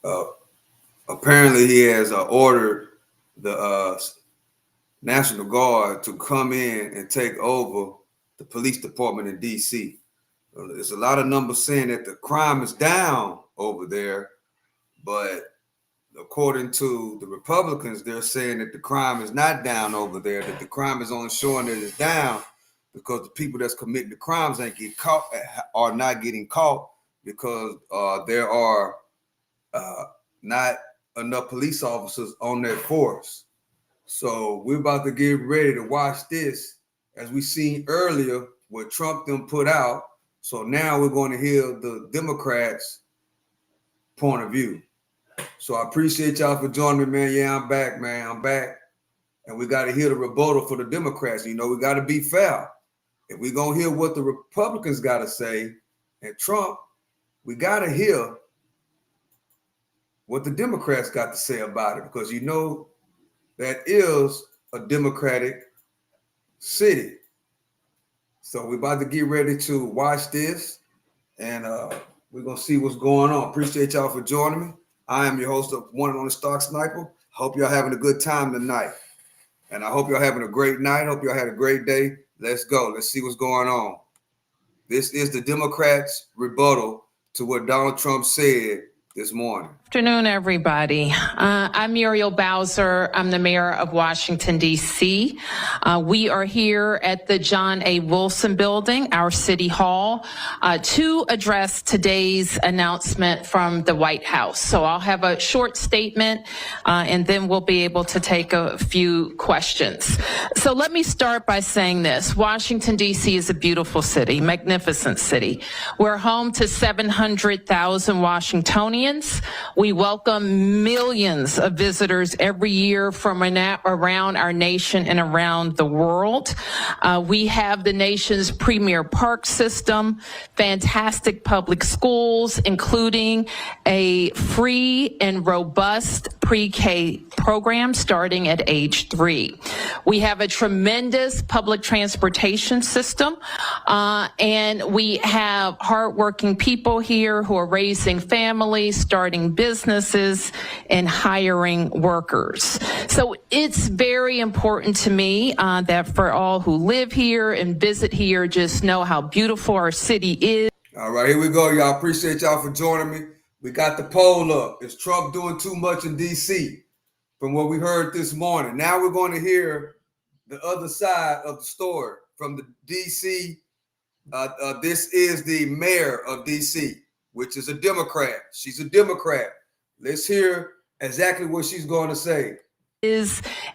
Uh, apparently, he has ordered the National Guard to come in and take over the police department in D.C. There's a lot of numbers saying that the crime is down over there, but according to the Republicans, they're saying that the crime is not down over there, that the crime is only showing that it's down because the people that's committing the crimes ain't get caught, are not getting caught because there are not enough police officers on that force. So we're about to get ready to watch this, as we seen earlier what Trump them put out. So now we're going to hear the Democrats' point of view. So I appreciate y'all for joining me, man. Yeah, I'm back, man. I'm back. And we got to hear the rebuttal for the Democrats. You know, we got to be fair. If we're going to hear what the Republicans got to say and Trump, we got to hear what the Democrats got to say about it, because you know that is a Democratic city. So we're about to get ready to watch this, and we're going to see what's going on. Appreciate y'all for joining me. I am your host of One and Only Stock Sniper. Hope y'all having a good time tonight. And I hope y'all having a great night. Hope y'all had a great day. Let's go. Let's see what's going on. This is the Democrats' rebuttal to what Donald Trump said this morning. Afternoon, everybody. I'm Muriel Bowser. I'm the mayor of Washington, D.C. We are here at the John A. Wilson Building, our city hall, to address today's announcement from the White House. So I'll have a short statement, and then we'll be able to take a few questions. So let me start by saying this. Washington, D.C. is a beautiful city, magnificent city. We're home to 700,000 Washingtonians. We welcome millions of visitors every year from around our nation and around the world. We have the nation's premier park system, fantastic public schools, including a free and robust pre-K program starting at age 3. We have a tremendous public transportation system, and we have hardworking people here who are raising families, starting businesses, and hiring workers. So it's very important to me that for all who live here and visit here, just know how beautiful our city is. All right, here we go, y'all. Appreciate y'all for joining me. We got the poll up. Is Trump doing too much in D.C.? From what we heard this morning. Now we're going to hear the other side of the story from the D.C. This is the mayor of D.C., which is a Democrat. She's a Democrat. Let's hear exactly what she's going to say.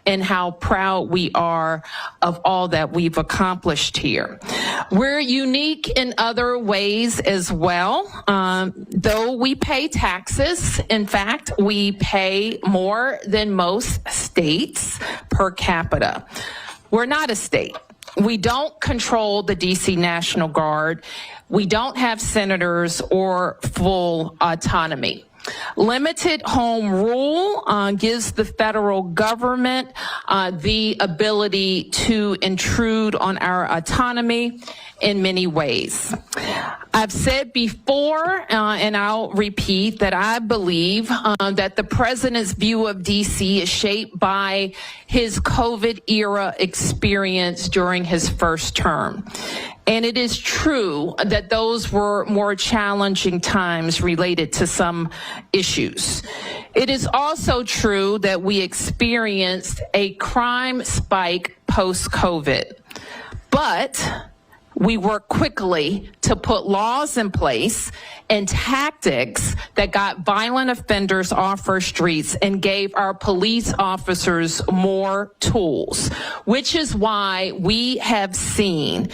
And how proud we are of all that we've accomplished here. We're unique in other ways as well. Though we pay taxes, in fact, we pay more than most states per capita. We're not a state. We don't control the DC National Guard. We don't have senators or full autonomy. Limited home rule gives the federal government the ability to intrude on our autonomy in many ways. I've said before, and I'll repeat, that I believe that the president's view of D.C. is shaped by his COVID-era experience during his first term. And it is true that those were more challenging times related to some issues. It is also true that we experienced a crime spike post-COVID, but we worked quickly to put laws in place and tactics that got violent offenders off our streets and gave our police officers more tools, which is why we have seen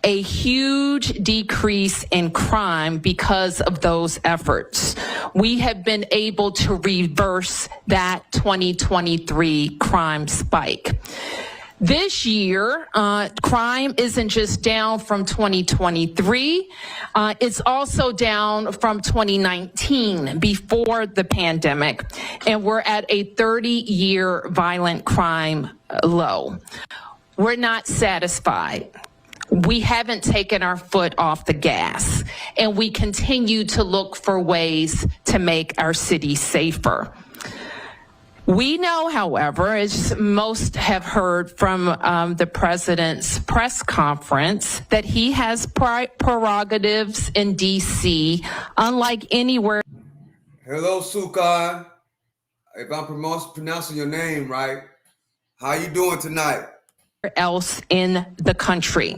a huge decrease in crime because of those efforts. We have been able to reverse that 2023 crime spike. This year, crime isn't just down from 2023, it's also down from 2019, before the pandemic, and we're at a 30-year violent crime low. We're not satisfied. we haven't taken our foot off the gas, and we continue to look for ways to make our city safer. We know, however, as most have heard from the president's press conference, that he has prerogatives in D.C. unlike anywhere. Hello, Sukai. If I'm pronouncing your name right, how you doing tonight? Else in the country,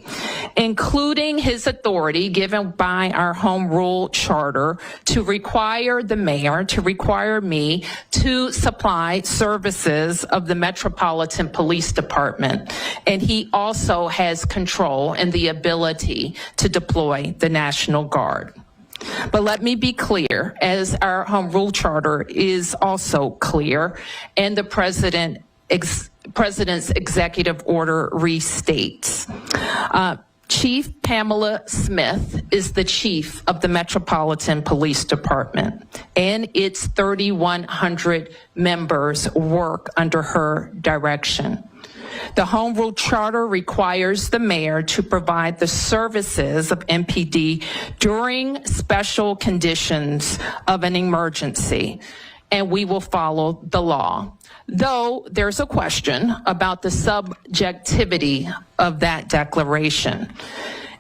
including his authority given by our home rule charter to require the mayor, to require me to supply services of the Metropolitan Police Department. And he also has control and the ability to deploy the National Guard. But let me be clear, as our home rule charter is also clear, and the president's executive order restates. Chief Pamela Smith is the chief of the Metropolitan Police Department, and its 3,100 members work under her direction. The Home Rule Charter requires the mayor to provide the services of MPD during special conditions of an emergency, and we will follow the law. Though there's a question about the subjectivity of that declaration.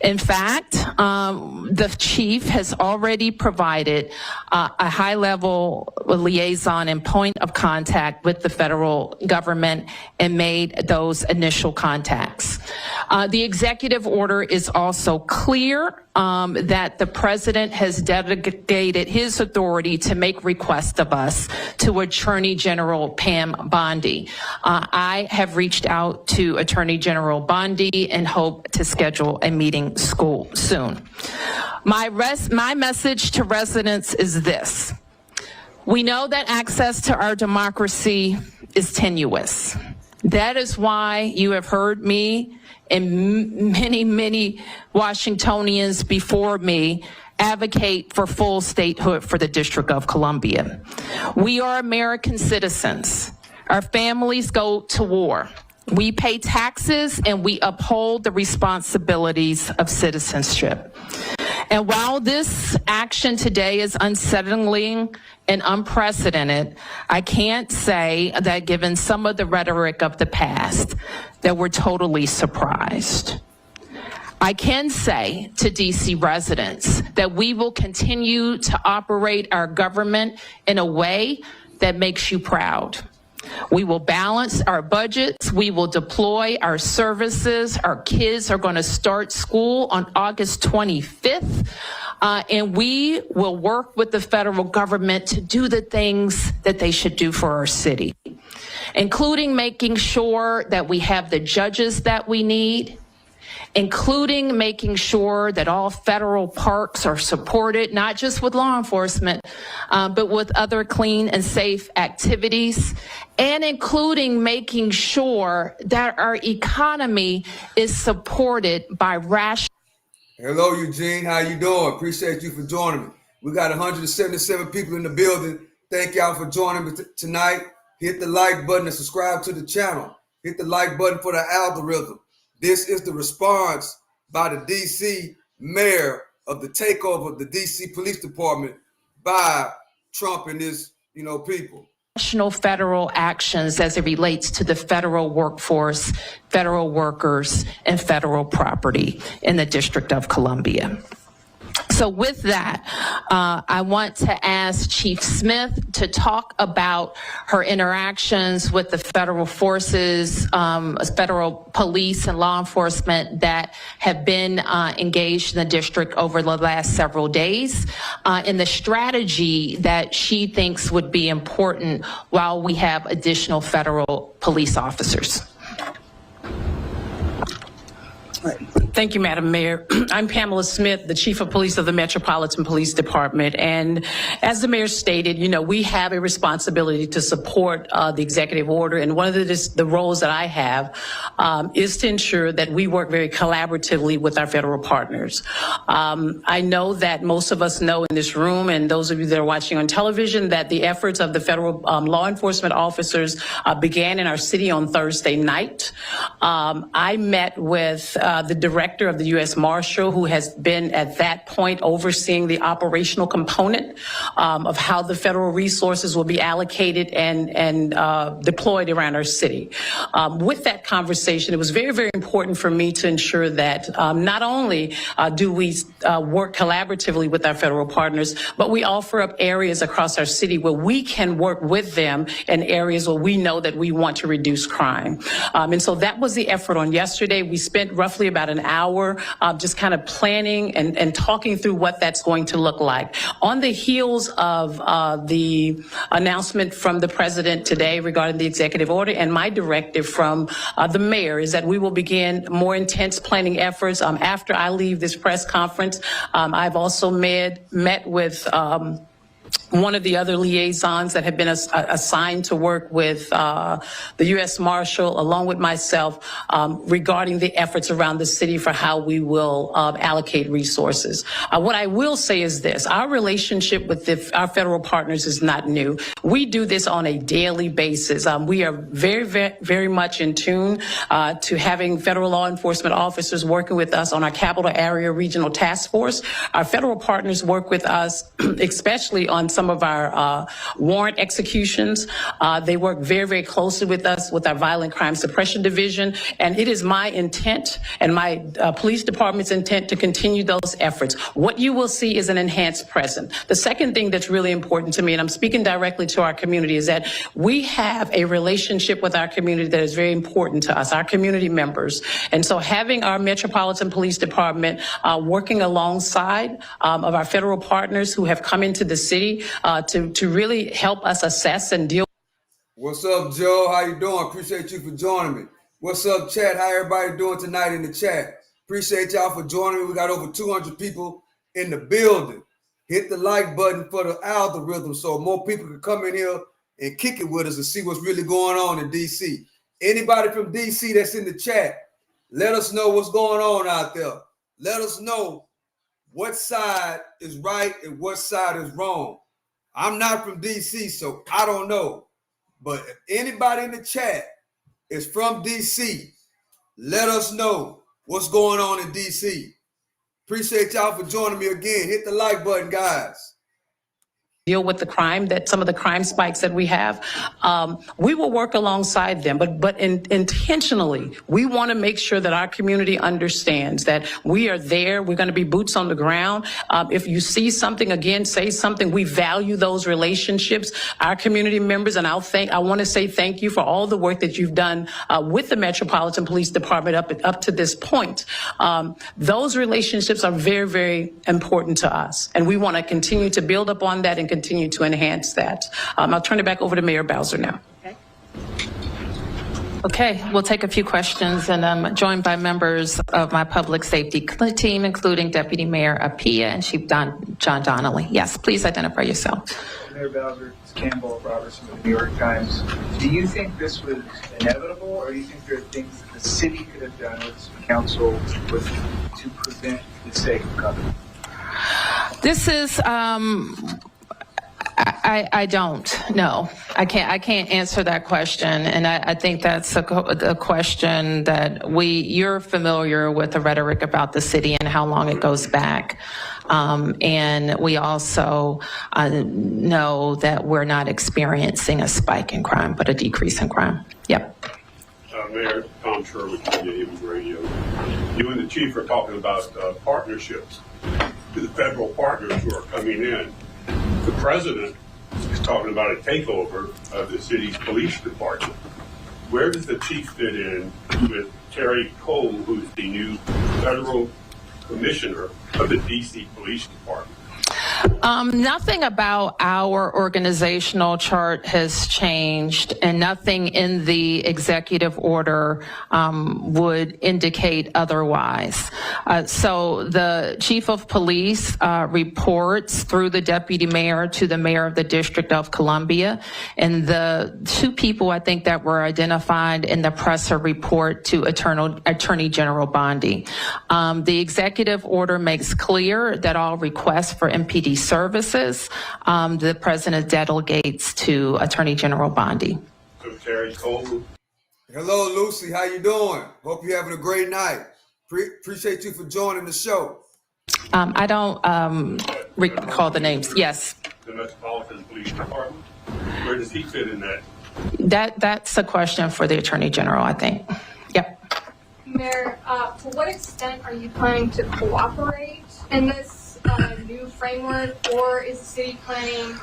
In fact, the chief has already provided a high-level liaison and point of contact with the federal government and made those initial contacts. The executive order is also clear that the president has delegated his authority to make requests of us to Attorney General Pam Bondi. I have reached out to Attorney General Bondi and hope to schedule a meeting soon. My message to residents is this. We know that access to our democracy is tenuous. That is why you have heard me and many Washingtonians before me advocate for full statehood for the District of Columbia. We are American citizens. Our families go to war. We pay taxes and we uphold the responsibilities of citizenship. And while this action today is unsettling and unprecedented, I can't say that given some of the rhetoric of the past, that we're totally surprised. I can say to DC residents that we will continue to operate our government in a way that makes you proud. We will balance our budgets. We will deploy our services. Our kids are going to start school on August 25th. And we will work with the federal government to do the things that they should do for our city, including making sure that we have the judges that we need, including making sure that all federal parks are supported, not just with law enforcement, but with other clean and safe activities, and including making sure that our economy is supported by rational. Hello, Eugene. How you doing? Appreciate you for joining me. We got 177 people in the building. Thank y'all for joining me tonight. Hit the like button and subscribe to the channel. Hit the like button for the algorithm. This is the response by the D.C. mayor of the takeover of the D.C. Police Department by Trump and his, people. National federal actions as it relates to the federal workforce, federal workers, and federal property in the District of Columbia. So with that, I want to ask Chief Smith to talk about her interactions with the federal forces, federal police and law enforcement that have been engaged in the district over the last several days, and the strategy that she thinks would be important while we have additional federal police officers. Thank you, Madam Mayor. I'm Pamela Smith, the Chief of Police of the Metropolitan Police Department. And as the Mayor stated, we have a responsibility to support the executive order. And one of the roles that I have is to ensure that we work very collaboratively with our federal partners. I know that most of us know in this room, and those of you that are watching on television, that the efforts of the federal law enforcement officers began in our city on Thursday night. I met with the director director of the U.S. Marshal, who has been at that point overseeing the operational component of how the federal resources will be allocated and deployed around our city. With that conversation, it was very, very important for me to ensure that not only do we work collaboratively with our federal partners, but we offer up areas across our city where we can work with them in areas where we know that we want to reduce crime. And so that was the effort on yesterday. We spent roughly about an hour just kind of planning and talking through what that's going to look like. On the heels of the announcement from the president today regarding the executive order and my directive from the mayor is that we will begin more intense planning efforts after I leave this press conference. I've also met with one of the other liaisons that have been assigned to work with the U.S. Marshal, along with myself, regarding the efforts around the city for how we will allocate resources. What I will say is this: our relationship with our federal partners is not new. We do this on a daily basis. We are very, very, very much in tune to having federal law enforcement officers working with us on our Capital Area Regional Task Force. Our federal partners work with us, especially on some of our warrant executions. They work very, very closely with us with our Violent Crime Suppression Division, and it is my intent and my police department's intent to continue those efforts. What you will see is an enhanced presence. The second thing that's really important to me, and I'm speaking directly to our community, is that we have a relationship with our community that is very important to us, our community members. And so having our Metropolitan Police Department working alongside of our federal partners who have come into the city to really help us assess and deal. What's up, Joe? How you doing? Appreciate you for joining me. What's up, chat? How everybody doing tonight in the chat? Appreciate y'all for joining me. We got over 200 people in the building. Hit the like button for the algorithm so more people can come in here and kick it with us and see what's really going on in D.C. Anybody from D.C. that's in the chat, let us know what's going on out there. Let us know what side is right and what side is wrong. I'm not from D.C., so I don't know. But if anybody in the chat is from D.C., let us know what's going on in D.C. Appreciate y'all for joining me again. Hit the like button, guys. Deal with the crime, that some of the crime spikes that we have, we will work alongside them, but intentionally, we want to make sure that our community understands that we are there. We're going to be boots on the ground. If you see something, again, say something. We value those relationships, our community members, and I want to say thank you for all the work that you've done with the Metropolitan Police Department up to this point. Those relationships are very, very important to us, and we want to continue to build upon that and continue to enhance that. I'll turn it back over to Mayor Bowser now. Okay, we'll take a few questions, and I'm joined by members of my public safety team, including Deputy Mayor Appiah and Chief John Donnelly. Yes, please identify yourself. Mayor Bowser, it's Campbell Robertson of the New York Times. Do you think this was inevitable, or do you think there are things that the city could have done with some council to prevent the sake of coming? This is, I don't know. I can't answer that question, and I think that's a question that you're familiar with the rhetoric about the city and how long it goes back. And we also know that we're not experiencing a spike in crime, but a decrease in crime. Yep. Mayor Tom Sherwood, Evans Radio. You and the chief are talking about partnerships to the federal partners who are coming in. The president is talking about a takeover of the city's police department. Where does the chief fit in with Terry Cole, who's the new federal commissioner of the D.C. Police Department? Nothing about our organizational chart has changed, and nothing in the executive order would indicate otherwise. So the chief of police reports through the deputy mayor to the mayor of the District of Columbia, and the two people I think that were identified in the presser report to Attorney General Bondi. The executive order makes clear that all requests for MPD services, the president delegates to Attorney General Bondi. So Terry Cole. Hello, Lucy. How you doing? Hope you're having a great night. Appreciate you for joining the show. I don't recall the names. Yes. The Metropolitan Police Department. Where does he fit in that? That's a question for the Attorney General, I think. Yep. Mayor, to what extent are you planning to cooperate in this new framework, or is the city planning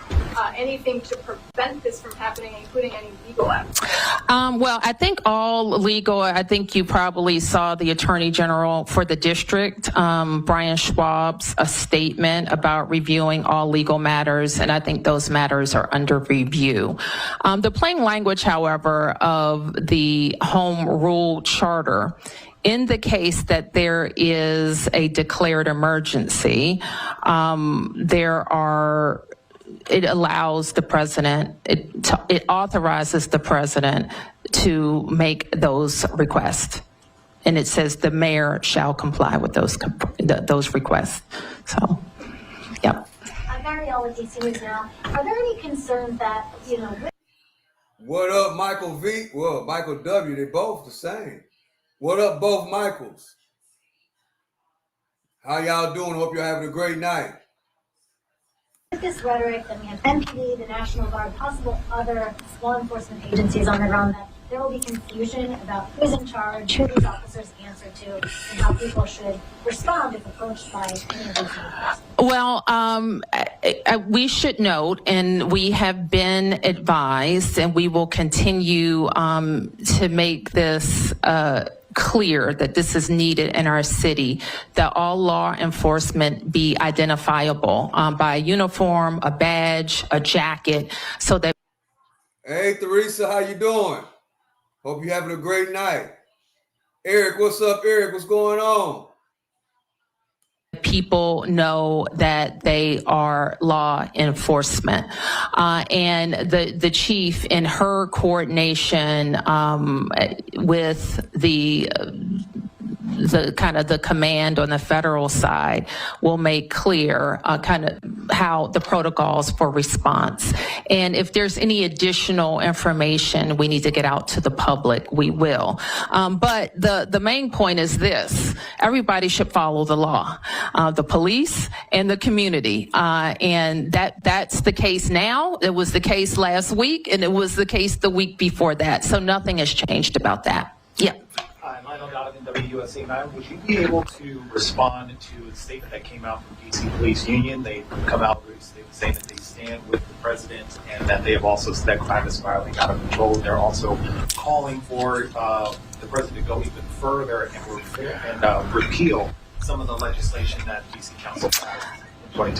anything to prevent this from happening, including any legal action? Well, I think all legal, I think you probably saw the Attorney General for the district, Brian Schwab's a statement about reviewing all legal matters, and I think those matters are under review. The plain language, however, of the Home Rule Charter indicates that there is a declared emergency. It allows the president, it authorizes the president to make those requests. And it says the mayor shall comply with those requests. So, yeah. Marielle with DC News Now. Are there any concerns that, What up, Michael V? Well, Michael W, they both the same. What up, both Michaels? How y'all doing? Hope you're having a great night. with this rhetoric that we have MPD, the National Guard, possible other law enforcement agencies on the ground, that there will be confusion about who's in charge, who these officers answer to, and how people should respond if approached by any of these officers? Well, we should note, and we have been advised, and we will continue to make this clear that this is needed in our city, that all law enforcement be identifiable by a uniform, a badge, a jacket, so that. Hey, Theresa, how you doing? Hope you're having a great night. Eric, what's up, Eric? What's going on? People know that they are law enforcement. And the chief, in her coordination with the kind of the command on the federal side, will make clear kind of how the protocols for response. And if there's any additional information we need to get out to the public, we will. But the main point is this: everybody should follow the law, the police and the community. And that's the case now. It was the case last week, and it was the case the week before that. So nothing has changed about that. Yeah. Lionel Donovan, WUSA 9. Would you be able to respond to the statement that came out from DC Police Union? They've come out saying that they stand with the president and that they have also said that crime is spiraling out of control. They're also calling for the president to go even further and repeal some of the legislation that DC Council passed.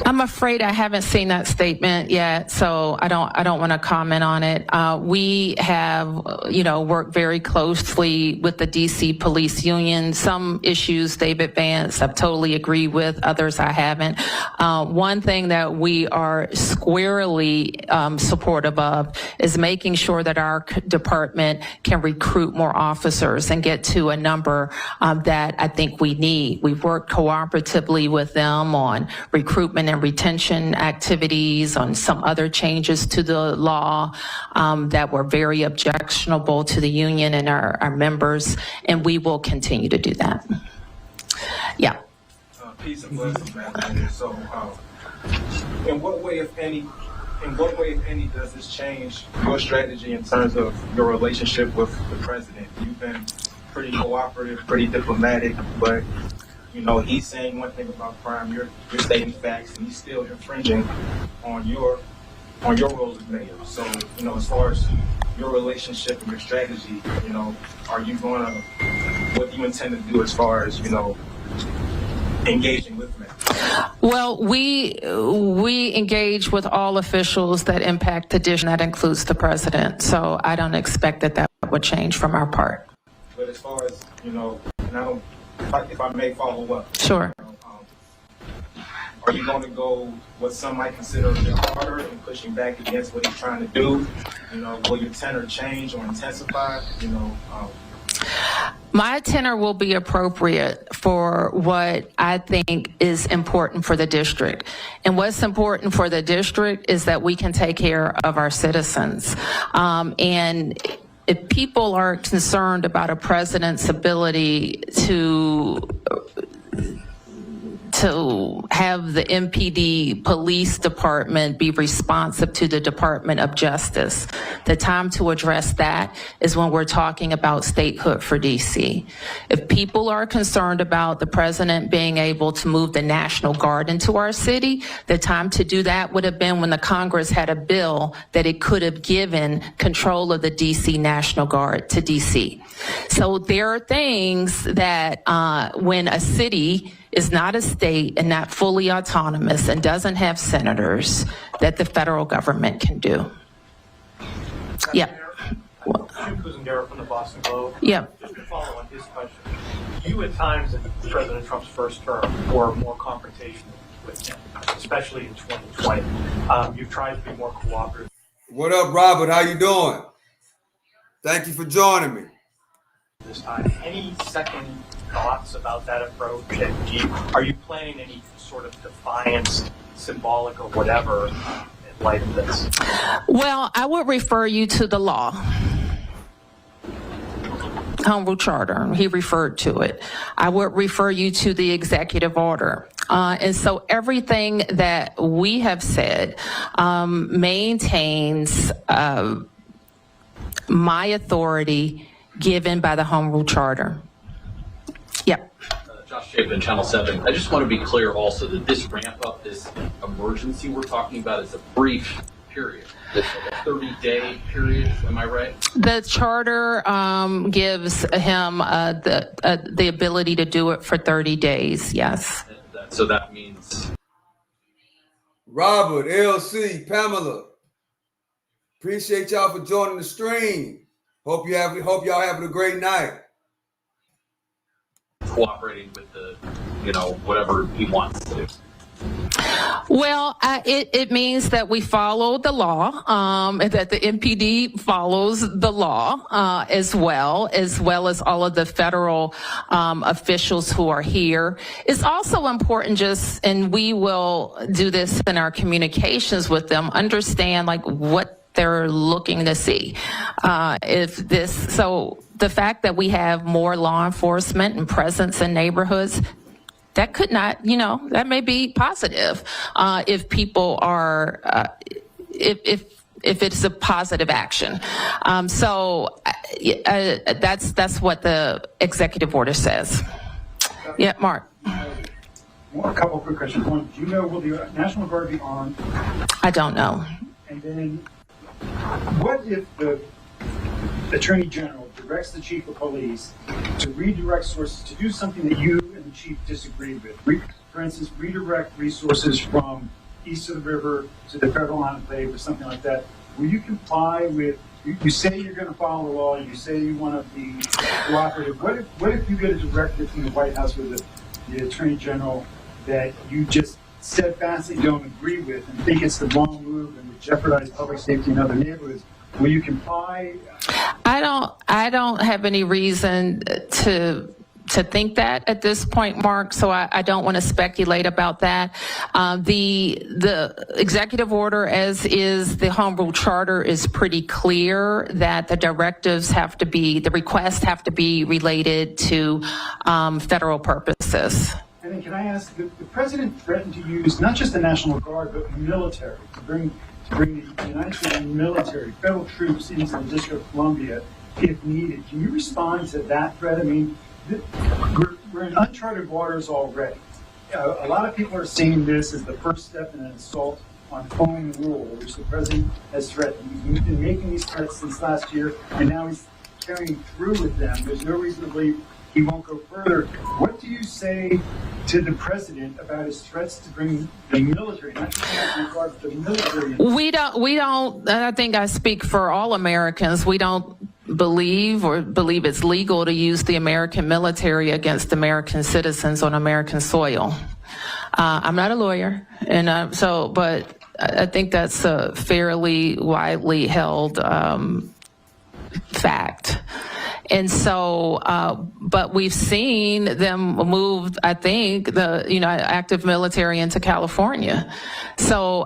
I'm afraid I haven't seen that statement yet, so I don't want to comment on it. We have, worked very closely with the DC Police Union. Some issues they've advanced, I've totally agreed with. Others I haven't. One thing that we are squarely supportive of is making sure that our department can recruit more officers and get to a number that I think we need. We've worked cooperatively with them on recruitment and retention activities, on some other changes to the law that were very objectionable to the union and our members, and we will continue to do that. Yeah. Peace and blessings, man. So, in what way, if any, does this change your strategy in terms of your relationship with the president? You've been pretty cooperative, pretty diplomatic, but he's saying one thing about crime, you're stating facts, and he's still infringing on your role as mayor. So, as far as your relationship and your strategy, are you what do you intend to do as far as, engaging with them? Well, we engage with all officials that impact the district. That includes the president. So I don't expect that would change from our part. But as far as, and if I may follow up. Sure. Are you going to go what some might consider a bit harder in pushing back against what he's trying to do? Will your tenor change or intensify? My tenor will be appropriate for what I think is important for the district. And what's important for the district is that we can take care of our citizens. And if people are concerned about a president's ability to have the MPD police department be responsive to the Department of Justice, the time to address that is when we're talking about statehood for DC. If people are concerned about the president being able to move the National Guard into our city, the time to do that would have been when the Congress had a bill that it could have given control of the DC National Guard to DC. So there are things that when a city is not a state and not fully autonomous and doesn't have senators, that the federal government can do. Yeah. Jim Kuzendera from the Boston Globe. Yeah. Just to follow on his question, you at times in President Trump's first term were more confrontational with him, especially in 2020. You've tried to be more cooperative. What up, Robert? How you doing? Thank you for joining me. This time, any second thoughts about that approach? And are you planning any sort of defiance, symbolic or whatever, in light of this? Well, I would refer you to the law. Home Rule Charter, he referred to it. I would refer you to the executive order. And so everything that we have said maintains my authority given by the Home Rule Charter. Yep. Josh Chapin, Channel 7. I just want to be clear also that this ramp up, this emergency we're talking about is a brief period. It's like a 30-day period, am I right? The charter gives him the ability to do it for 30 days, yes. So that means... Robert, LC, Pamela, appreciate y'all for joining the stream. Hope y'all having a great night. Cooperating with the, whatever he wants to do. Well, it means that we follow the law, that the MPD follows the law as well as all of the federal officials who are here. It's also important and we will do this in our communications with them, understand what they're looking to see. So the fact that we have more law enforcement and presence in neighborhoods, that could not, that may be positive if people are, if it's a positive action. So that's what the executive order says. Yeah, Mark. A couple of quick questions. One, do you know, will the National Guard be armed? I don't know. And then, what if the Attorney General directs the Chief of Police to redirect sources to do something that you and the Chief disagreed with? For instance, redirect resources from east of the river to the federal enclave or something like that. Will you comply with, you say you're going to follow the law, you say you want to be cooperative. What if you get a directive from the White House with the Attorney General that you just steadfastly don't agree with and think it's the wrong move and would jeopardize public safety in other neighborhoods? Will you comply? I don't have any reason to think that at this point, Mark, so I don't want to speculate about that. The executive order, as is the Home Rule Charter, is pretty clear that the directives the requests have to be related to federal purposes. And then can I ask, the president threatened to use not just the National Guard, but the military to bring the United States military, federal troops into the District of Columbia if needed. Can you respond to that threat? I mean, we're in uncharted waters already. A lot of people are seeing this as the first step in an assault on following the rule, which the president has threatened. He's been making these threats since last year, and now he's carrying through with them. There's no reason to believe he won't go further. What do you say to the president about his threats to bring the military, not just the National Guard, but the military? We don't, I think I speak for all Americans, we don't believe it's legal to use the American military against American citizens on American soil. I'm not a lawyer, and but I think that's a fairly widely held fact. And so, but we've seen them move, I think, active military into California. So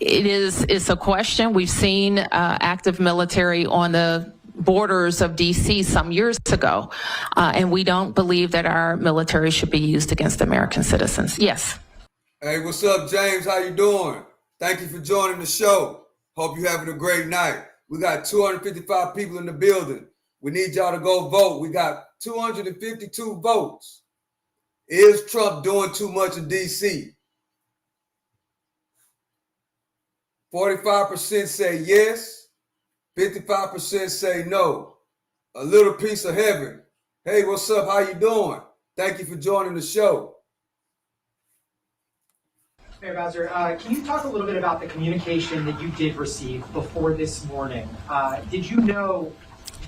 it's a question. We've seen active military on the borders of DC some years ago. And we don't believe that our military should be used against American citizens. Yes. Hey, what's up, James? How you doing? Thank you for joining the show. Hope you're having a great night. We got 255 people in the building. We need y'all to go vote. We got 252 votes. Is Trump doing too much in DC? 45% say yes. 55% say no. A little piece of heaven. Hey, what's up? How you doing? Thank you for joining the show. Mayor Bowser, can you talk a little bit about the communication that you did receive before this morning? Did you know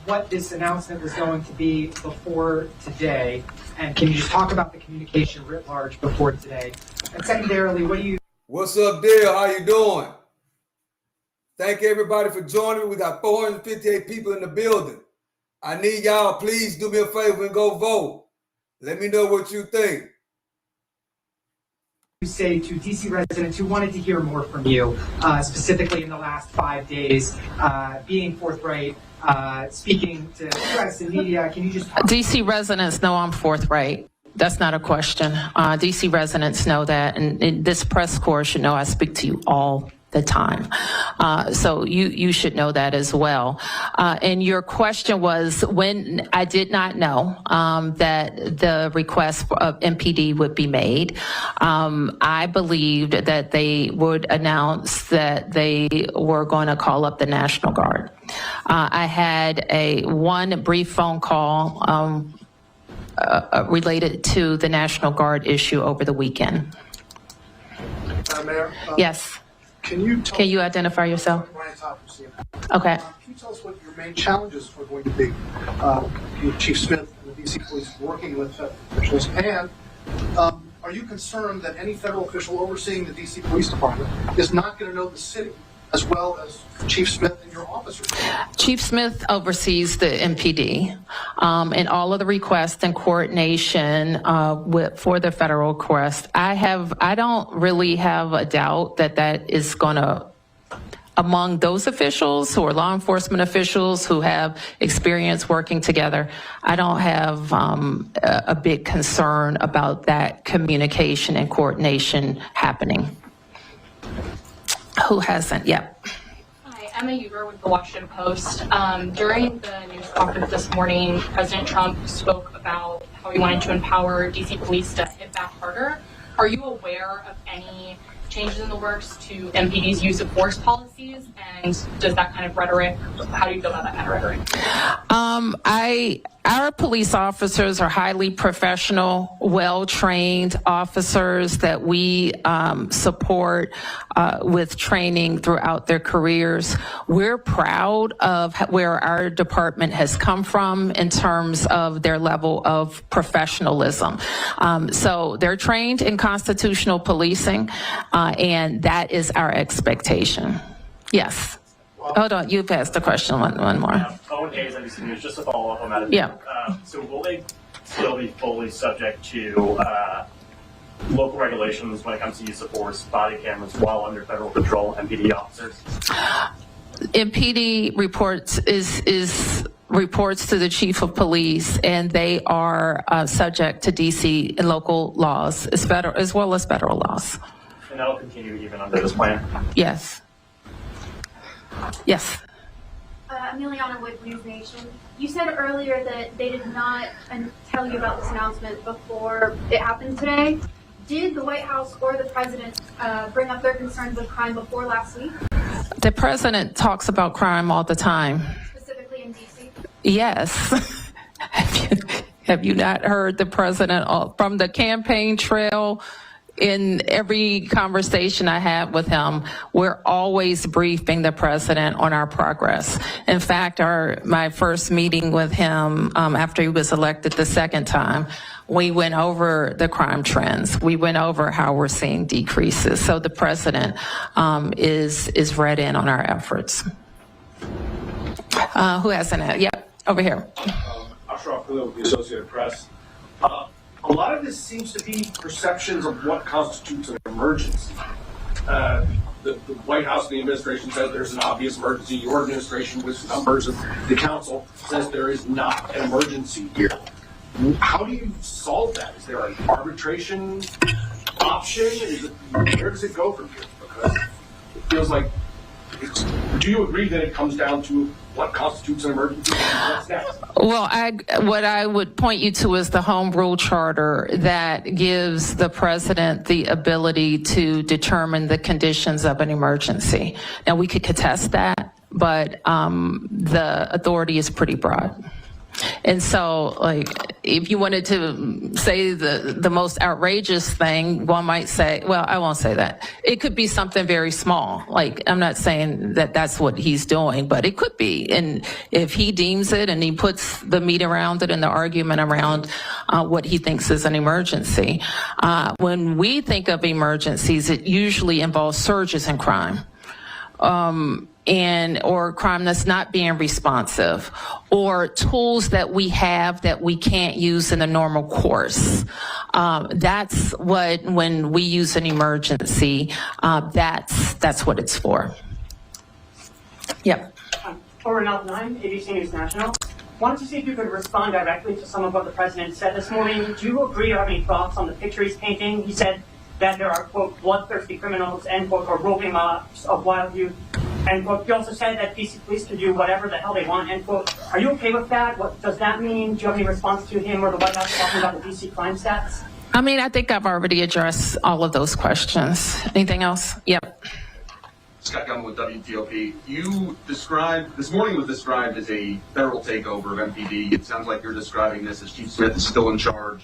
what this announcement was going to be before today? And can you just talk about the communication writ large before today? And secondarily, What's up, Dale? How you doing? Thank everybody for joining me. We got 458 people in the building. I need y'all, please do me a favor and go vote. Let me know what you think. You say to DC residents who wanted to hear more from you, specifically in the last 5 days, being forthright, speaking to press and media, can you just... DC residents know I'm forthright. That's not a question. DC residents know that, and this press corps should know I speak to you all the time. So you should know that as well. And your question was, when I did not know that the request of MPD would be made, I believed that they would announce that they were going to call up the National Guard. I had one brief phone call related to the National Guard issue over the weekend. Mayor? Yes. Can you identify yourself? Okay. Can you tell us what your main challenges are going to be? Chief Smith and the DC Police working with officials, and are you concerned that any federal official overseeing the DC Police Department is not going to know the city as well as Chief Smith and your officers? Chief Smith oversees the MPD and all of the requests and coordination for the federal request. I don't really have a doubt that is going to, among those officials who are law enforcement officials who have experience working together, I don't have a big concern about that communication and coordination happening. Who hasn't? Yep. Hi, Emma Huber with the Washington Post. During the news conference this morning, President Trump spoke about how he wanted to empower DC police to hit back harder. Are you aware of any changes in the works to MPD's use of force policies? And does that kind of rhetoric, how do you feel about that kind of rhetoric? Our police officers are highly professional, well-trained officers that we support with training throughout their careers. We're proud of where our department has come from in terms of their level of professionalism. So they're trained in constitutional policing, and that is our expectation. Yes. Hold on, you've asked the question one more. Owen Hayes, NBC News, just to follow up on that. Yeah. So will they still be fully subject to local regulations when it comes to use of force, body cameras, while under federal control, MPD officers? MPD reports reports to the chief of police, and they are subject to DC and local laws as well as federal laws. And that will continue even under this plan? Yes. Yes. Emiliana with News Nation. You said earlier that they did not tell you about this announcement before it happened today. Did the White House or the president bring up their concerns with crime before last week? The president talks about crime all the time. Specifically in D.C.? Yes. Have you not heard the president from the campaign trail? In every conversation I had with him, we're always briefing the president on our progress. In fact, my first meeting with him after he was elected the second time, we went over the crime trends. We went over how we're seeing decreases. So the president is read in on our efforts. Who hasn't? Yep, over here. Ashraf Khalil with the Associated Press. A lot of this seems to be perceptions of what constitutes an emergency. the White House and the administration says there's an obvious emergency. Your administration, with numbers of the council, says there is not an emergency here. How do you solve that? Is there an arbitration option? Where does it go from here? Because it feels like, do you agree that it comes down to what constitutes an emergency? What's next? Well, what I would point you to is the Home Rule Charter that gives the president the ability to determine the conditions of an emergency. Now, we could contest that, but the authority is pretty broad. And so, like, if you wanted to say the most outrageous thing, one might say, well, I won't say that. It could be something very small. Like, I'm not saying that that's what he's doing, but it could be. And if he deems it and he puts the meat around it and the argument around what he thinks is an emergency. When we think of emergencies, it usually involves surges in crime. Or crime that's not being responsive, or tools that we have that we can't use in the normal course. That's what, when we use an emergency, that's what it's for. Yep. Over 9, ABC News National. Wanted to see if you could respond directly to some of what the president said this morning. Do you agree or have any thoughts on the picture he's painting? He said that there are, quote, bloodthirsty criminals, end quote, or roving mobs of wild youth. And quote, he also said that DC police can do whatever the hell they want, end quote. Are you okay with that? What does that mean? Do you have any response to him or the White House talking about the DC crime stats? I mean, I think I've already addressed all of those questions. Anything else? Yep. Scott Gellman with WTOP. You described, this morning was described as a federal takeover of MPD. It sounds like you're describing this as Chief Smith is still in charge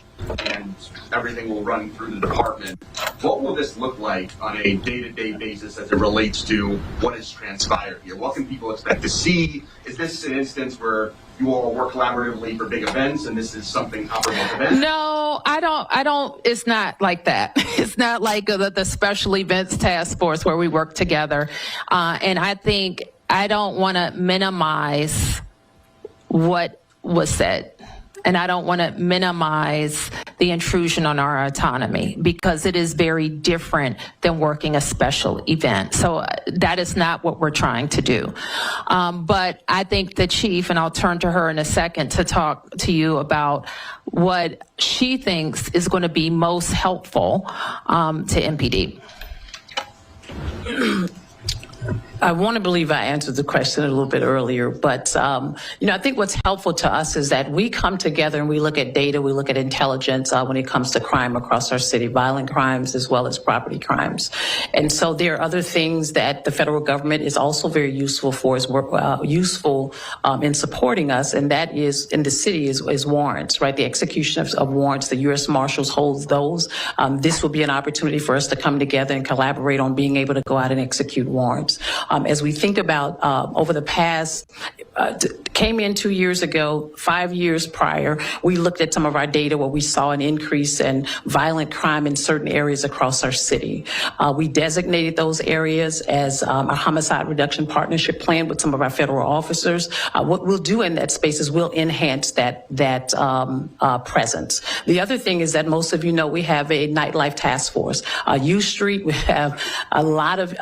and everything will run through the department. What will this look like on a day-to-day basis as it relates to what has transpired here? What can people expect to see? Is this an instance where you all work collaboratively for big events and this is something comparable to that? No, I don't, it's not like that. It's not like the special events task force where we work together. And I think I don't want to minimize what was said. And I don't want to minimize the intrusion on our autonomy because it is very different than working a special event. So that is not what we're trying to do. But I think the chief, and I'll turn to her in a second to talk to you about what she thinks is going to be most helpful to MPD. I want to believe I answered the question a little bit earlier, but I think what's helpful to us is that we come together and we look at data, we look at intelligence when it comes to crime across our city, violent crimes as well as property crimes. And so there are other things that the federal government is also very useful for, useful in supporting us, and that is in the city is warrants, right? The execution of warrants, the U.S. Marshals holds those. This will be an opportunity for us to come together and collaborate on being able to go out and execute warrants. As we think about over the past, came in 2 years ago, 5 years prior, we looked at some of our data where we saw an increase in violent crime in certain areas across our city. We designated those areas as a homicide reduction partnership plan with some of our federal officers. What we'll do in that space is we'll enhance that presence. The other thing is that most of you know we have a nightlife task force. U Street, we have a lot of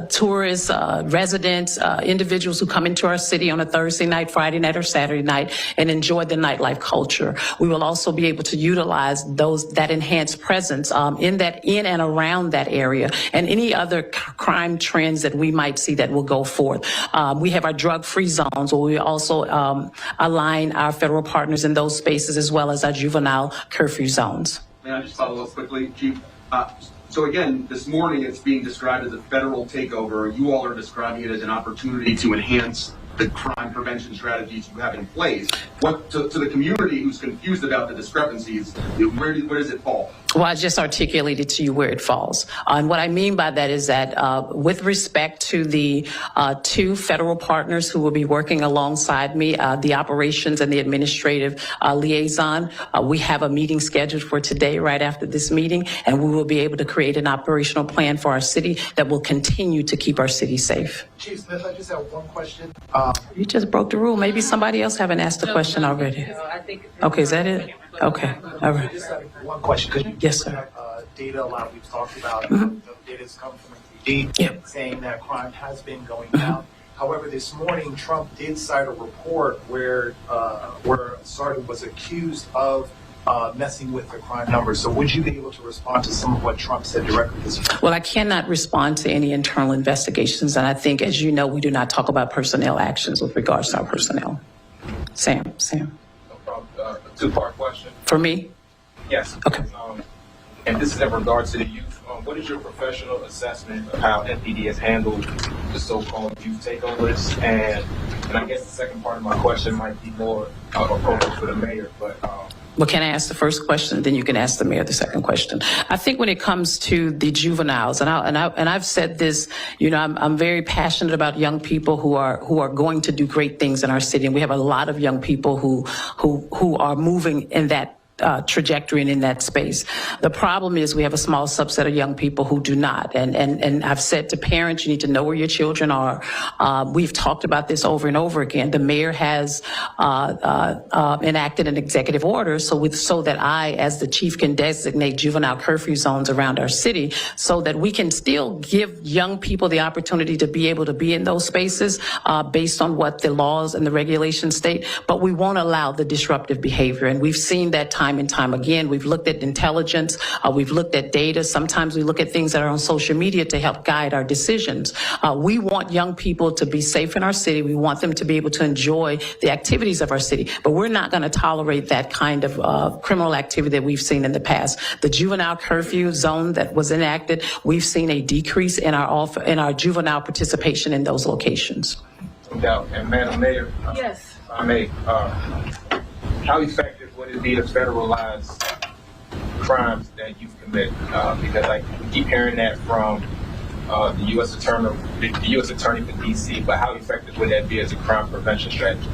tourists, residents, individuals who come into our city on a Thursday night, Friday night, or Saturday night and enjoy the nightlife culture. We will also be able to utilize that enhanced presence in and around that area and any other crime trends that we might see that will go forth. We have our drug-free zones where we also align our federal partners in those spaces as well as our juvenile curfew zones. May I just follow up quickly, Chief? So again, this morning it's being described as a federal takeover. You all are describing it as an opportunity to enhance the crime prevention strategies you have in place. What to the community who's confused about the discrepancies, where does it fall? Well, I just articulated to you where it falls. And what I mean by that is that with respect to the two federal partners who will be working alongside me, the operations and the administrative liaison, we have a meeting scheduled for today right after this meeting, and we will be able to create an operational plan for our city that will continue to keep our city safe. Chief Smith, I just have one question. You just broke the rule. Maybe somebody else haven't asked the question already. Okay, is that it? Okay, all right. I just have one question. Yes, sir. data a lot. We've talked about the data has come from MPD saying that crime has been going down. However, this morning, Trump did cite a report where a sergeant was accused of messing with the crime numbers. So would you be able to respond to some of what Trump said directly this morning? Well, I cannot respond to any internal investigations, and I think, as you know, we do not talk about personnel actions with regards to our personnel. Sam. No problem. A two-part question. For me? Yes. Okay. And this is in regards to the youth. What is your professional assessment of how MPD has handled the so-called youth takeovers? And I guess the second part of my question might be more appropriate for the mayor, but. Well, can I ask the first question, then you can ask the mayor the second question. I think when it comes to the juveniles, and I've said this, you know, I'm very passionate about young people who are going to do great things in our city, and we have a lot of young people who are moving in that trajectory and in that space. The problem is we have a small subset of young people who do not. And I've said to parents, you need to know where your children are. We've talked about this over and over again. The mayor has enacted an executive order so that I, as the chief, can designate juvenile curfew zones around our city so that we can still give young people the opportunity to be able to be in those spaces based on what the laws and the regulations state, but we won't allow the disruptive behavior. And we've seen that time and time again. We've looked at intelligence, we've looked at data. Sometimes we look at things that are on social media to help guide our decisions. We want young people to be safe in our city. We want them to be able to enjoy the activities of our city, but we're not going to tolerate that kind of criminal activity that we've seen in the past. The juvenile curfew zone that was enacted, we've seen a decrease in our juvenile participation in those locations. No doubt. And Madam Mayor, Yes. if I may, how effective would it be to federalize crimes that you commit? Because we keep hearing that from the U.S. Attorney for D.C., but how effective would that be as a crime prevention strategy?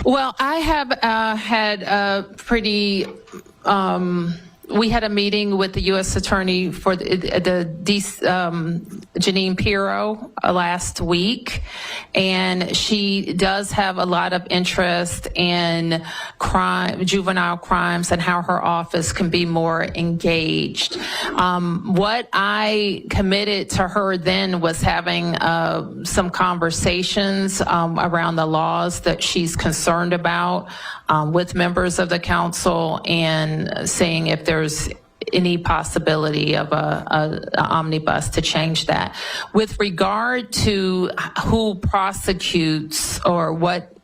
Well, I have had a pretty we had a meeting with the U.S. Attorney for Janine Pirro last week, and she does have a lot of interest in juvenile crimes and how her office can be more engaged. What I committed to her then was having some conversations around the laws that she's concerned about with members of the council and seeing if there's any possibility of a omnibus to change that. With regard to who prosecutes or what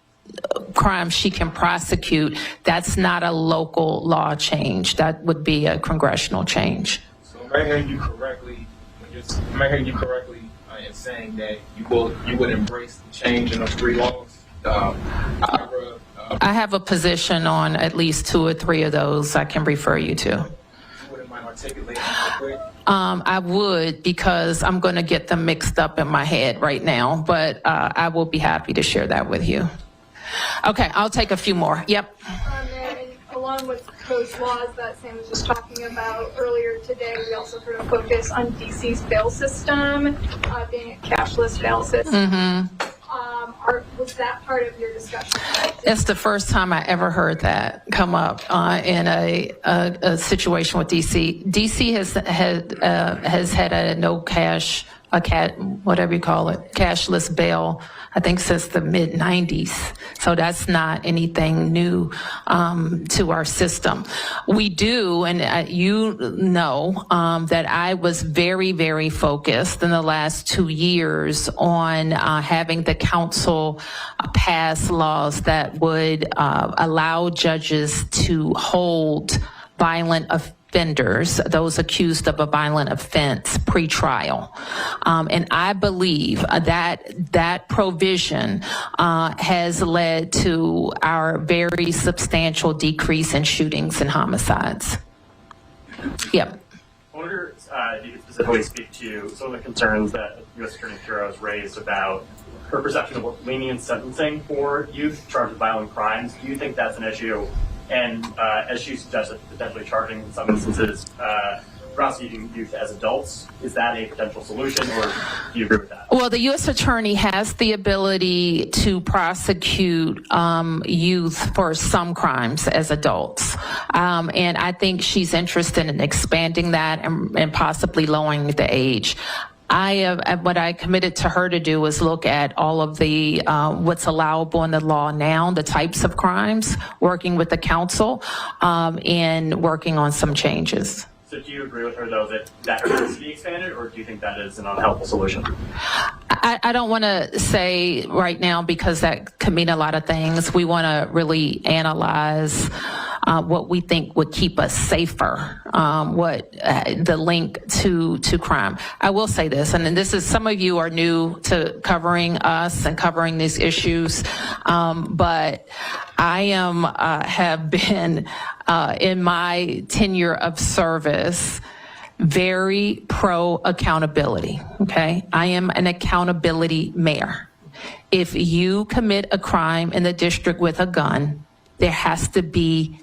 crimes she can prosecute, that's not a local law change. That would be a congressional change. So am I hearing you correctly? In saying that you would embrace the change in those three laws? I have a position on at least 2 or 3 of those I can refer you to. You wouldn't mind articulating that quick? I would, because I'm going to get them mixed up in my head right now, but I will be happy to share that with you. Okay, I'll take a few more. Yep. And along with those laws that Sam was just talking about earlier today, we also heard a focus on DC's bail system, being a cashless bail system. Mm-hmm. Was that part of your discussion? It's the first time I ever heard that come up in a situation with DC. DC has had a no cash, whatever you call it, cashless bail, I think since the mid-90s. So that's not anything new to our system. We do, and you know, that I was very, very focused in the last 2 years on having the council pass laws that would allow judges to hold violent offenders, those accused of a violent offense, pre-trial. And I believe that provision has led to our very substantial decrease in shootings and homicides. Yep. I wonder if you could specifically speak to some of the concerns that U.S. Attorney Pirro has raised about her perception of lenient sentencing for youth charged with violent crimes. Do you think that's an issue? And as she suggested, potentially charging in some instances prosecuting youth as adults. Is that a potential solution, or do you agree with that? Well, the U.S. Attorney has the ability to prosecute youth for some crimes as adults. And I think she's interested in expanding that and possibly lowering the age. What I committed to her to do is look at all of the what's allowable in the law now, the types of crimes, working with the council, and working on some changes. So do you agree with her, though, that has to be expanded, or do you think that is an unhelpful solution? I don't want to say right now, because that could mean a lot of things. We want to really analyze what we think would keep us safer, what the link to crime. I will say this, and this is, some of you are new to covering us and covering these issues, but I have been in my tenure of service very pro accountability. Okay, I am an accountability mayor. If you commit a crime in the district with a gun, there has to be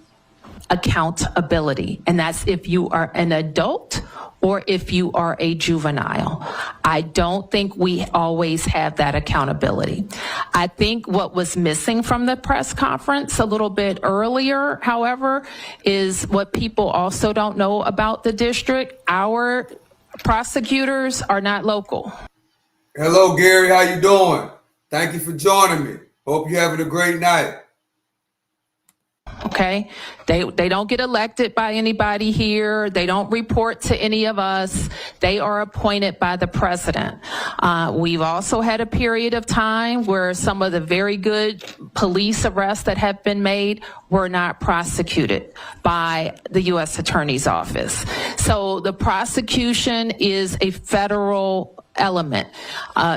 accountability, and that's if you are an adult or if you are a juvenile. I don't think we always have that accountability. I think what was missing from the press conference a little bit earlier, however, is what people also don't know about the district. Our prosecutors are not local. Hello, Gary. How you doing? Thank you for joining me. Hope you're having a great night. Okay, they don't get elected by anybody here. They don't report to any of us. They are appointed by the president. We've also had a period of time where some of the very good police arrests that have been made were not prosecuted by the U.S. Attorney's Office. So the prosecution is a federal element.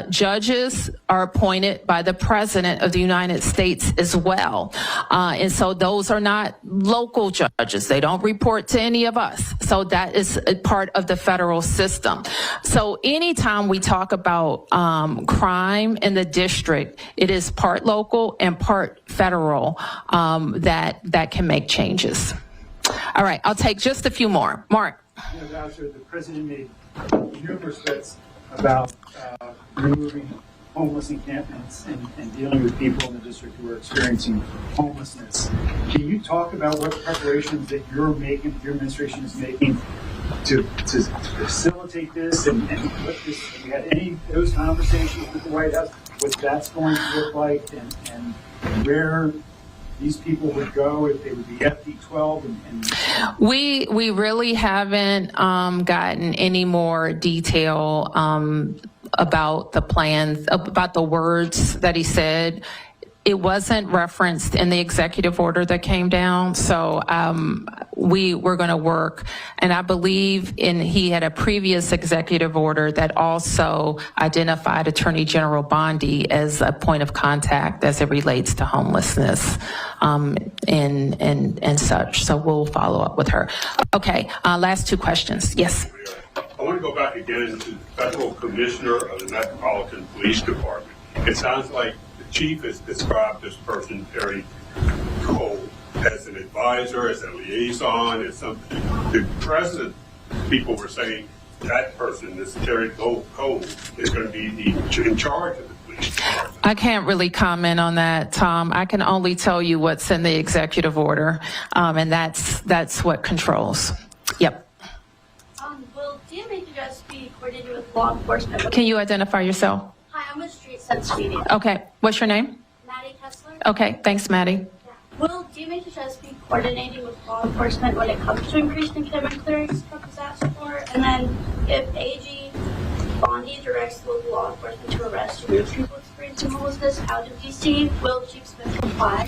Judges are appointed by the President of the United States as well. And so those are not local judges. They don't report to any of us. So that is a part of the federal system. So anytime we talk about crime in the district, it is part local and part federal that can make changes. All right, I'll take just a few more. Mark. The president made numerous threats about removing homeless encampments and dealing with people in the district who are experiencing homelessness. Can you talk about what preparations that you're making, your administration is making to facilitate this, and what this, have you had any of those conversations with the White House, what that's going to look like, and where these people would go if they would be FD12? We really haven't gotten any more detail about the plans, about the words that he said. It wasn't referenced in the executive order that came down, so we're going to work. And I believe he had a previous executive order that also identified Attorney General Bondi as a point of contact as it relates to homelessness and such. So we'll follow up with her. Okay, last two questions. Yes. I want to go back again to the Federal Commissioner of the Metropolitan Police Department. It sounds like the chief has described this person, Terry Cole, as an advisor, as a liaison, as something. The president, people were saying that person, this Terry Cole, is going to be in charge of the police department. I can't really comment on that, Tom. I can only tell you what's in the executive order, and that's what controls. Yep. Will DMHS be coordinated with law enforcement? Can you identify yourself? Hi, I'm with Street Sense Media. Okay. What's your name? Maddie Kessler. Okay. Thanks, Maddie. Will DMHS be coordinating with law enforcement when it comes to increased employment clearance for disaster support? And then if AG Bondi directs local law enforcement to arrest and move people experiencing homelessness out of DC, will Chief Smith comply?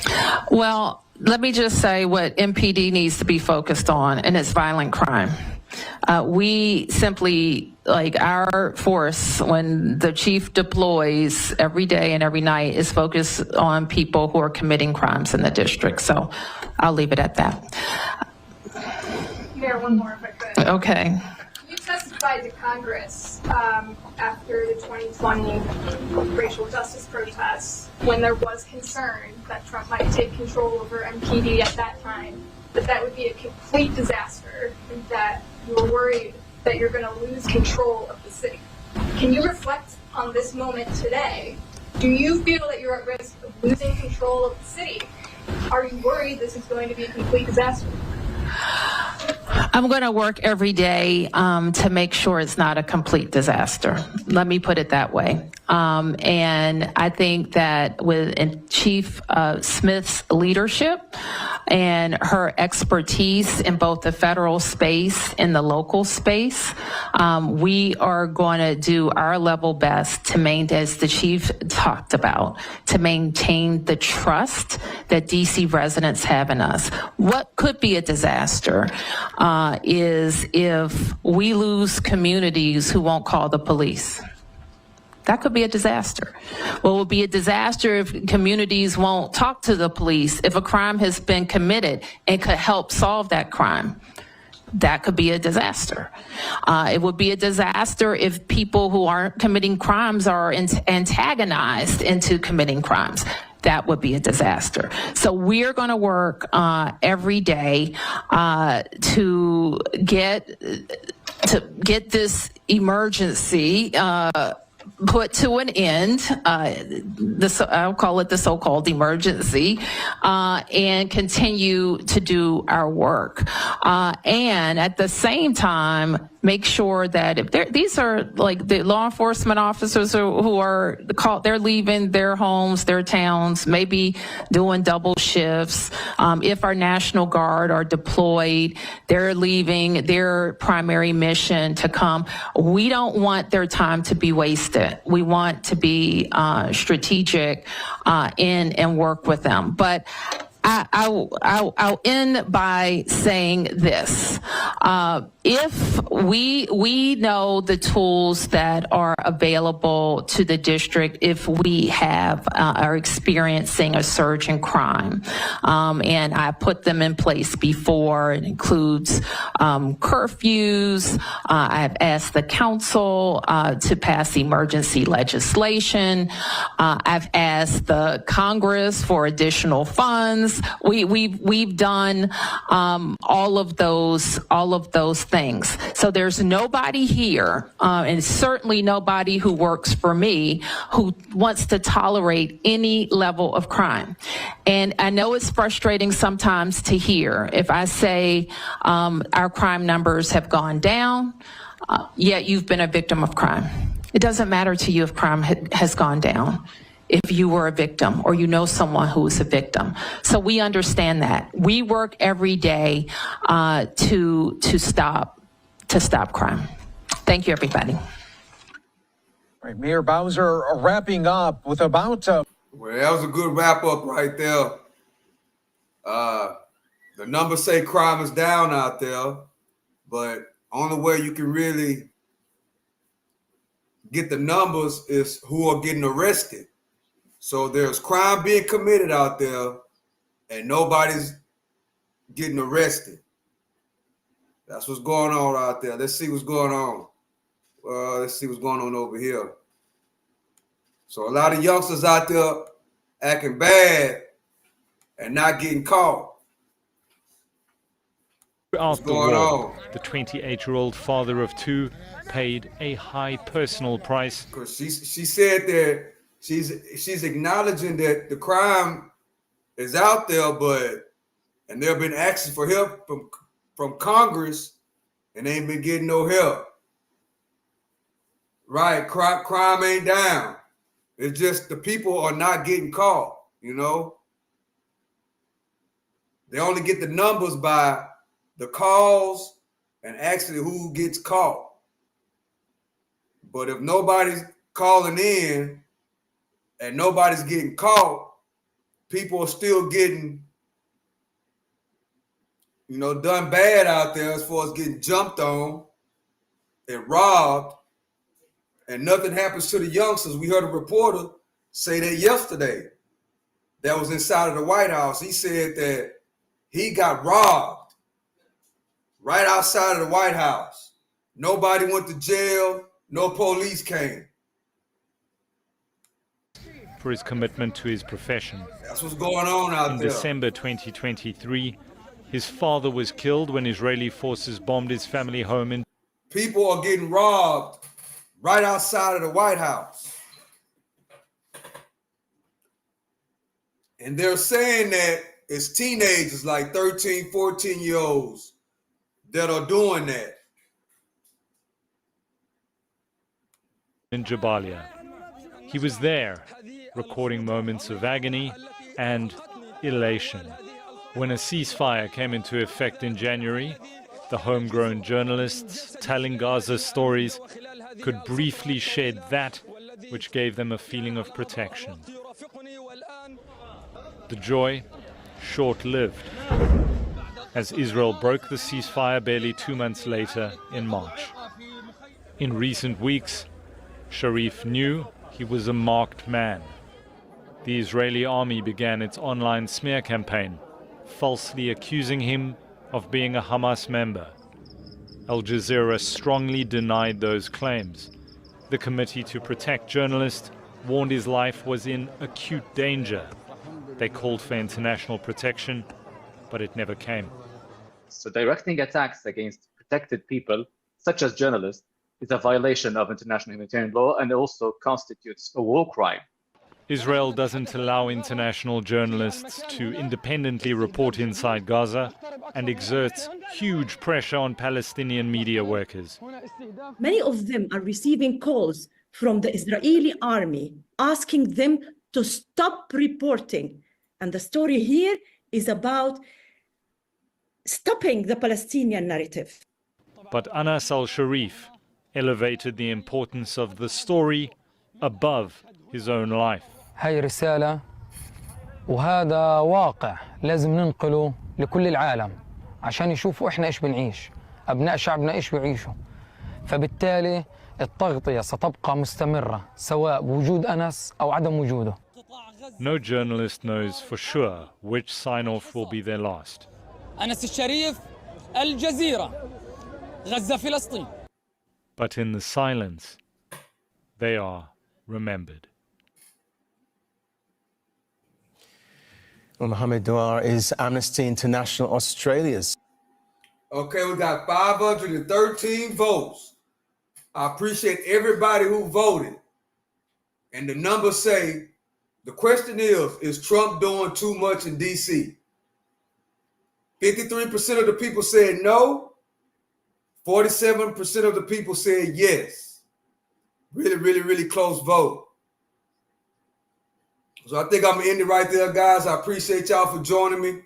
Well, let me just say what MPD needs to be focused on, and it's violent crime. We simply, like our force, when the chief deploys every day and every night, is focused on people who are committing crimes in the district. So I'll leave it at that. Mayor, one more if I could. Okay. You testified to Congress after the 2020 racial justice protests when there was concern that Trump might take control over MPD at that time, that would be a complete disaster, and that you were worried that you're going to lose control of the city. Can you reflect on this moment today? Do you feel that you're at risk of losing control of the city? Are you worried this is going to be a complete disaster? I'm going to work every day to make sure it's not a complete disaster. Let me put it that way. And I think that with Chief Smith's leadership and her expertise in both the federal space and the local space, we are going to do our level best to maintain, as the chief talked about, to maintain the trust that DC residents have in us. What could be a disaster is if we lose communities who won't call the police. That could be a disaster. Well, it will be a disaster if communities won't talk to the police, if a crime has been committed and could help solve that crime. That could be a disaster. It would be a disaster if people who aren't committing crimes are antagonized into committing crimes. That would be a disaster. So we're going to work every day to get this emergency put to an end, I'll call it the so-called emergency, and continue to do our work. And at the same time, make sure that if these are like the law enforcement officers who are called, they're leaving their homes, their towns, maybe doing double shifts. If our National Guard are deployed, they're leaving their primary mission to come. We don't want their time to be wasted. We want to be strategic and work with them. But I'll end by saying this. If we know the tools that are available to the district if we are experiencing a surge in crime, and I put them in place before. It includes curfews. I've asked the council to pass emergency legislation. I've asked the Congress for additional funds. We've done all of those things. So there's nobody here, and certainly nobody who works for me, who wants to tolerate any level of crime. And I know it's frustrating sometimes to hear if I say our crime numbers have gone down, yet you've been a victim of crime. It doesn't matter to you if crime has gone down, if you were a victim or you know someone who is a victim. So we understand that. We work every day to stop crime. Thank you, everybody. All right, Mayor Bowser wrapping up with about... Well, that was a good wrap up right there. The numbers say crime is down out there, but only way you can really get the numbers is who are getting arrested. So there's crime being committed out there and nobody's getting arrested. That's what's going on out there. Let's see what's going on. Let's see what's going on over here. So a lot of youngsters out there acting bad and not getting caught. After the war, the 28-year-old father of two paid a high personal price. Because she said that she's acknowledging that the crime is out there, and they've been asking for help from Congress, and they ain't been getting no help. Right, crime ain't down. It's just the people are not getting caught, you know? They only get the numbers by the calls and actually who gets caught. But if nobody's calling in and nobody's getting caught, people are still getting, done bad out there as far as getting jumped on and robbed, and nothing happens to the youngsters. We heard a reporter say that yesterday that was inside of the White House. He said that he got robbed right outside of the White House. Nobody went to jail. No police came. For his commitment to his profession. That's what's going on out there. In December 2023, his father was killed when Israeli forces bombed his family home in People are getting robbed right outside of the White House. And they're saying that it's teenagers, like 13, 14-year-olds, that are doing that. In Jabalia. He was there, recording moments of agony and elation. When a ceasefire came into effect in January, the homegrown journalists telling Gaza's stories could briefly shed that which gave them a feeling of protection. The joy, short-lived, as Israel broke the ceasefire barely 2 months later in March. In recent weeks, Sharif knew he was a marked man. The Israeli army began its online smear campaign, falsely accusing him of being a Hamas member. Al Jazeera strongly denied those claims. The Committee to Protect Journalists warned his life was in acute danger. They called for international protection, but it never came. So directing attacks against protected people, such as journalists, is a violation of international humanitarian law and also constitutes a war crime. Israel doesn't allow international journalists to independently report inside Gaza and exerts huge pressure on Palestinian media workers. Many of them are receiving calls from the Israeli army asking them to stop reporting. And the story here is about stopping the Palestinian narrative. But Anas al-Sharif elevated the importance of the story above his own life. هاي رسالة وهذا واقع لازم ننقله لكل العالم عشان يشوفوا إحنا إيش بنعيش، أبناء شعبنا إيش بيعيشوا. فبالتالي التغطية ستبقى مستمرة سواء بوجود أنس أو عدم وجوده. No journalist knows for sure which sign-off will be their last. أنس الشريف الجزيرة غزة فلسطين. But in the silence, they are remembered. Well, Mohammed Douar is Amnesty International Australia's. Okay, we got 513 votes. I appreciate everybody who voted. And the numbers say, the question is Trump doing too much in D.C.? 53% of the people said no. 47% of the people said yes. Really, really, really close vote. So I think I'm going to end it right there, guys. I appreciate y'all for joining me.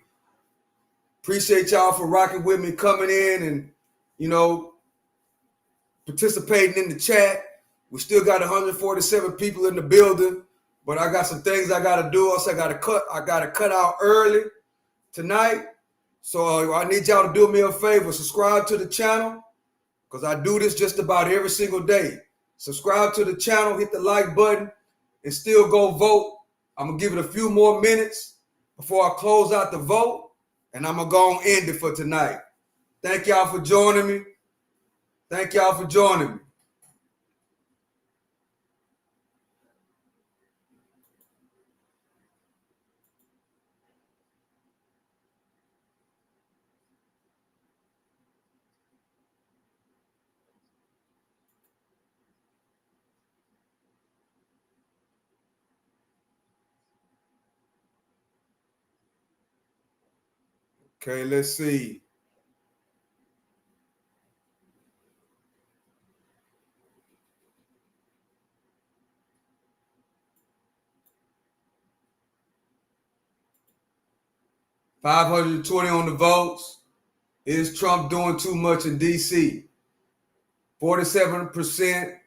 Appreciate y'all for rocking with me, coming in and, participating in the chat. We still got 147 people in the building, but I got some things I got to do. Also, I got to cut out early tonight. So I need y'all to do me a favor. Subscribe to the channel because I do this just about every single day. Subscribe to the channel, hit the like button, and still go vote. I'm going to give it a few more minutes before I close out the vote, and I'm going to go and end it for tonight. Thank y'all for joining me. Thank y'all for joining me. Okay, let's see. $520 on the votes. Is Trump doing too much in D.C.? 47%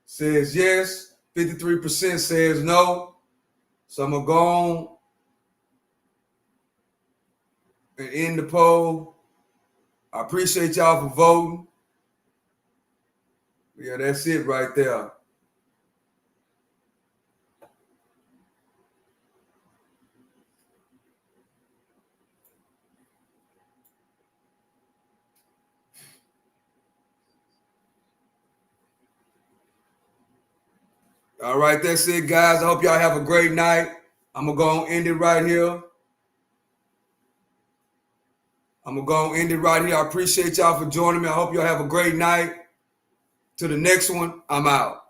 says yes. 53% says no. So I'm going to go on and end the poll. I appreciate y'all for voting. Yeah, that's it right there. All right, that's it, guys. I hope y'all have a great night. I'm going to go and end it right here. I'm going to go and end it right here. I appreciate y'all for joining me. I hope y'all have a great night. To the next one, I'm out.